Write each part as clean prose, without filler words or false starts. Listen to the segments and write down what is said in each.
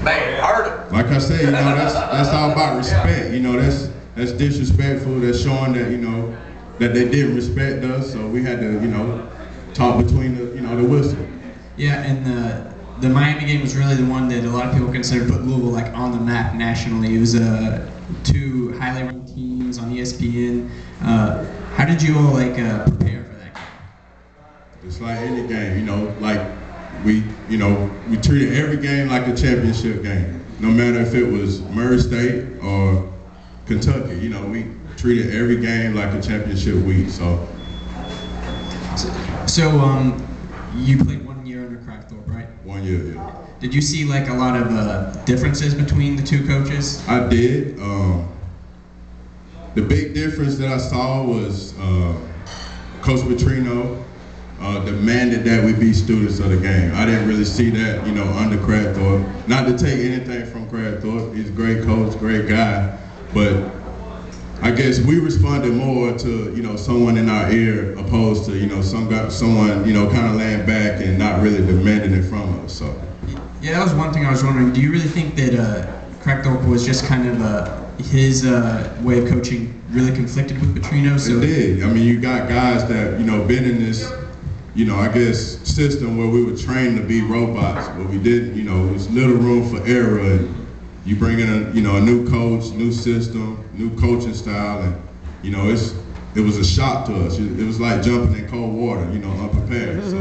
Man, heard it. Like I said, you know, that's all about respect. You know, that's disrespectful. That's showing that, you know, that they didn't respect us. So we had to, you know, talk between the, you know, the whistle. Yeah, and the Miami game was really the one that a lot of people consider put Louisville like on the map nationally. It was two highly ranked teams on ESPN. How did you all like prepare for that game? It's like any game, you know, like we treated every game like a championship game. No matter if it was Murray State or Kentucky, you know, we treated every game like a championship week. So you played 1 year under Crackthorpe, right? 1 year, yeah. Did you see like a lot of differences between the two coaches? I did. The big difference that I saw was Coach Petrino demanded that we be students of the game. I didn't really see that, you know, under Crackthorpe. Not to take anything from Crackthorpe, he's a great coach, great guy, but I guess we responded more to, you know, someone in our ear opposed to, you know, someone, you know, kind of laying back and not really demanding it from us. So. Yeah, that was one thing I was wondering. Do you really think that Crackthorpe was just kind of his way of coaching really conflicted with Petrino? So it did. I mean, you got guys that, you know, been in this, you know, I guess system where we were trained to be robots, but we didn't, you know, there's little room for error. And you bring in a new coach, new system, new coaching style, and you know it was a shock to us. It was like jumping in cold water, you know, unprepared. So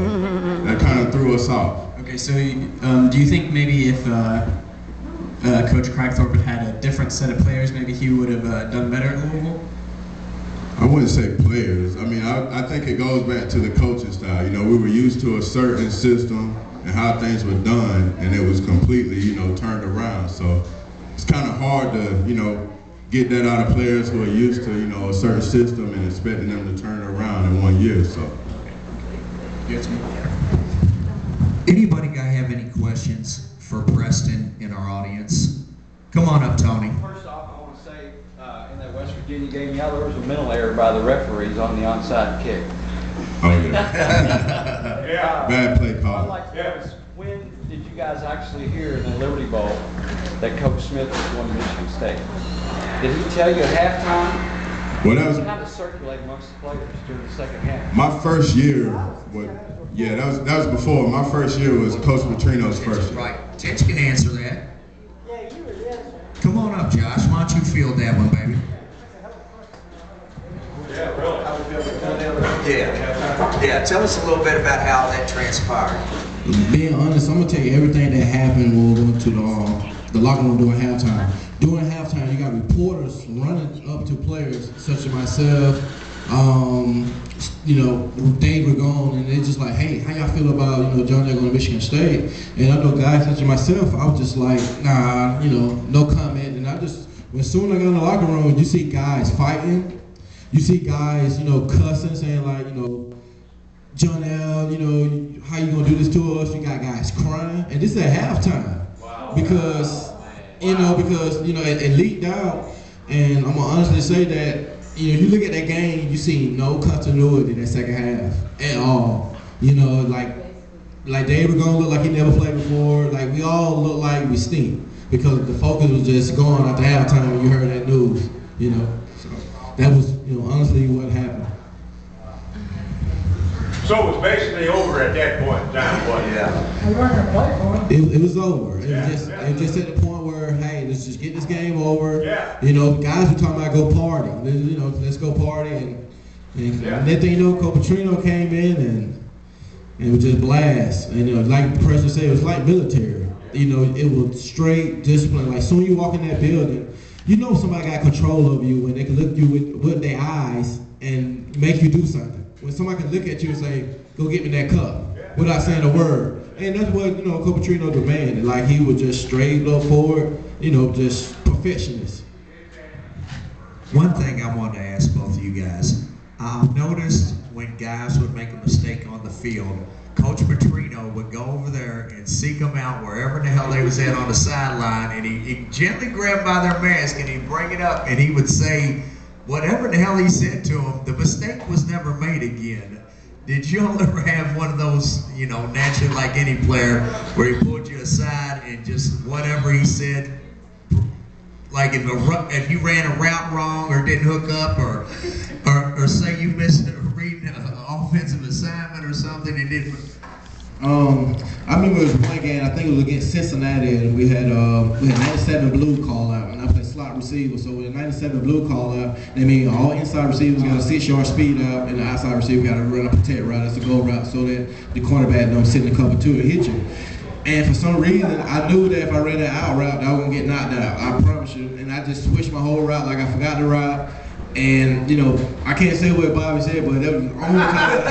that kind of threw us off. Okay, so do you think maybe if Coach Crackthorpe had a different set of players, maybe he would have done better at Louisville? I wouldn't say players. I mean, I think it goes back to the coaching style. You know, we were used to a certain system and how things were done, and it was completely, you know, turned around. So it's kind of hard to, you know, get that out of players who are used to, you know, a certain system and expecting them to turn it around in 1 year. So. Yes, Anybody have any questions for Preston in our audience? Come on up, Tony. First off, I want to say in that West Virginia game, there was a mental error by the referees on the onside kick. Oh yeah. Yeah. Bad play I'd call. like to ask, when did you guys actually hear in the Liberty Bowl that Coach Smith was going to Michigan State? Did he tell you at halftime? Well, that was kind of circulated amongst the players during the second half. my first year. Yeah, that was before. My first year was Coach Petrino's first year. Right. Titch can answer that. Come on up, Josh. Why don't you field that one, baby? Yeah. Tell us a little bit about how that transpired. Being honest, I'm gonna tell you everything that happened when we went to the locker room during halftime. During halftime, you got reporters running up to players such as myself. You know, they were gone, and they just like, hey, how y'all feel about, you know, John Jay going to Michigan State? And I know guys such as myself, I was just like, nah, you know, no comment. And I just, as soon as I got in the locker room, you see guys fighting, you see guys, you know, cussing, saying like, you know, John L, you know, how you gonna do this to us? You got guys crying, and this is at halftime. Wow. Because, you know, it leaked out, and I'm gonna honestly say that, you know, you look at that game, you see no continuity in that second half at all. You know, like they were gonna look like he never played before. Like we all look like we stink because the focus was just gone after halftime when you heard that news. You know, so that was, you know, honestly what happened. So it was basically over at that point in time, wasn't it? Yeah. We weren't gonna play for him. It was over. It was just at the point where, hey, let's just get this game over. Yeah. You know, guys were talking about go party. You know, let's go party, and that thing, you know, Coach Petrino came in and it was just blast. And you know, like the person said, it was like military. You know, it was straight discipline. Like soon you walk in that building, you know somebody got control of you when they can look at you with their eyes and make you do something. When somebody can look at you and say, go get me that cup, without saying a word. And that's what, you know, Coach Petrino demanded. Like he was just straight up forward, you know, just perfectionist. One thing I wanted to ask both of you guys. I've noticed when guys would make a mistake on the field, Coach Petrino would go over there and seek them out wherever the hell they was at on the sideline, and he'd gently grab by their mask and he'd bring it up and he would say, whatever the hell he said to him, the mistake was never made again. Did you all ever have one of those, you know, naturally like any player, where he pulled you aside and just whatever he said, like if you ran a route wrong or didn't hook up, or say you missed a reading an offensive assignment or something, and didn't. I remember it was one game, I think it was against Cincinnati, and we had 97 blue call out, and I played slot receiver. So with a 97 blue call out, that means all inside receivers got a 6-yard speed out, and the outside receiver got to run a protect route. That's a go route, so that the cornerback don't sit in the cover 2 and hit you. And for some reason, I knew that if I ran that out route, I was gonna get knocked out. I promise you. And I just switched my whole route like I forgot the route. And you know, I can't say what Bobby said, but that was the only time.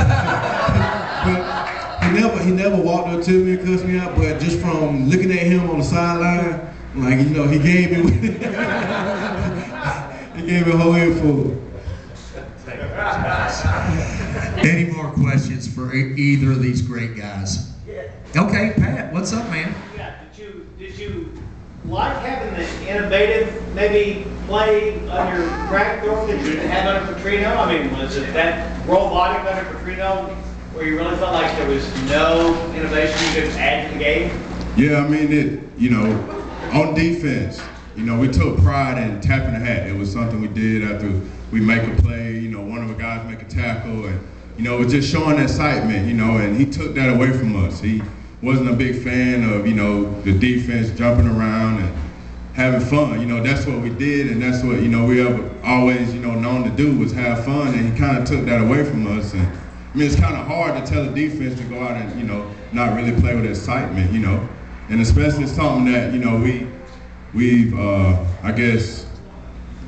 But he never walked up to me and cussed me out. But just from looking at him on the sideline, like, you know, he gave me a whole earful. Any more questions for either of these great guys? Okay, Pat, what's up, man? Yeah, did you like having the innovative maybe play under Crackthorpe that you didn't have under Petrino? I mean, was it that robotic under Petrino where you really felt like there was no innovation you could add to the game? Yeah, I mean, you know, on defense, you know, we took pride in tapping the hat. It was something we did after we make a play, you know, one of the guys make a tackle, and, you know, it was just showing excitement, you know, and he took that away from us. He wasn't a big fan of, you know, the defense jumping around and having fun. You know, that's what we did, and that's what, you know, we have always, you know, known to do, was have fun, and he kind of took that away from us. And I mean, it's kind of hard to tell a defense to go out and, you know, not really play with excitement, you know, and especially something that, you know, we've I guess,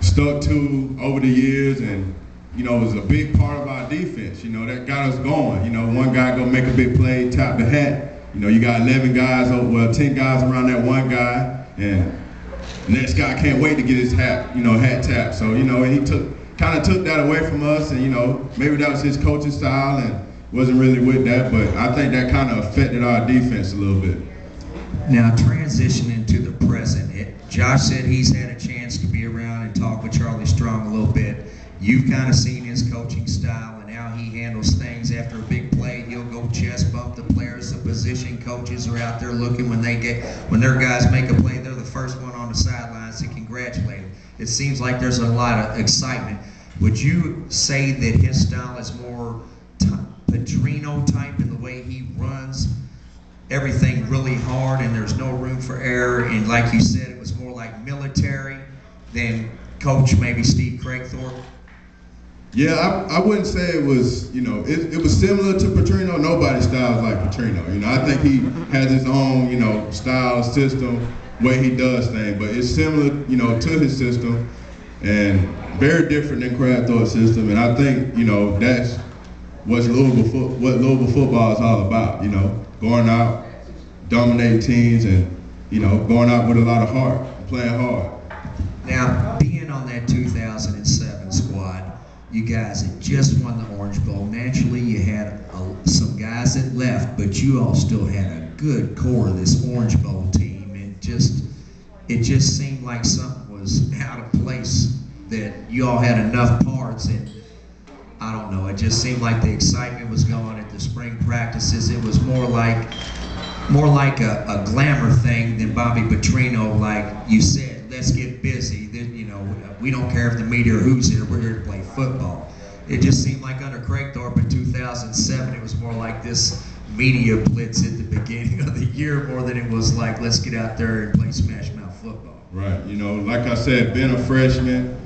stuck to over the years, and, you know, it was a big part of our defense, you know, that got us going. You know, one guy go make a big play, tap the hat. You know, you got 11 guys, 10 guys around that one guy, and the next guy can't wait to get his hat, you know, hat tapped. So, you know, and he kind of took that away from us, and, you know, maybe that was his coaching style and wasn't really with that, but I think that kind of affected our defense a little bit. Now, transitioning to the present, Josh said he's had a chance to be around and talk with Charlie Strong a little bit. You've kind of seen his coaching style and how he handles things after a big play. He'll go chest bump the players. The position coaches are out there looking when their guys make a play. They're the first one on the sidelines to congratulate him. It seems like there's a lot of excitement. Would you say that his style is more Petrino type in the way he runs everything really hard and there's no room for error, and like you said, it was more like military than coach maybe Steve Craigthorpe? Yeah, I wouldn't say it was, you know, it was similar to Petrino. Nobody's style is like Petrino. You know, I think he has his own, you know, style, system, way he does things, but it's similar, you know, to his system and very different than Craigthorpe's system. And I think, you know, that's what Louisville football is all about, you know, going out, dominating teams, and, you know, going out with a lot of heart, playing hard. Now, being on that 2007 squad, you guys had just won the Orange Bowl. Naturally, you had some guys that left, but you all still had a good core of this Orange Bowl team. And it just seemed like something was out of place, that you all had enough parts, and I don't know, it just seemed like the excitement was gone at the spring practices. It was more like a glamour thing than Bobby Petrino, like you said, let's get busy. You know, we don't care if the media or who's here, we're here to play football. It just seemed like under Craigthorpe in 2007, it was more like this media blitz at the beginning of the year more than it was like, let's get out there and play smash mouth football. Right, you know, like I said, being a freshman,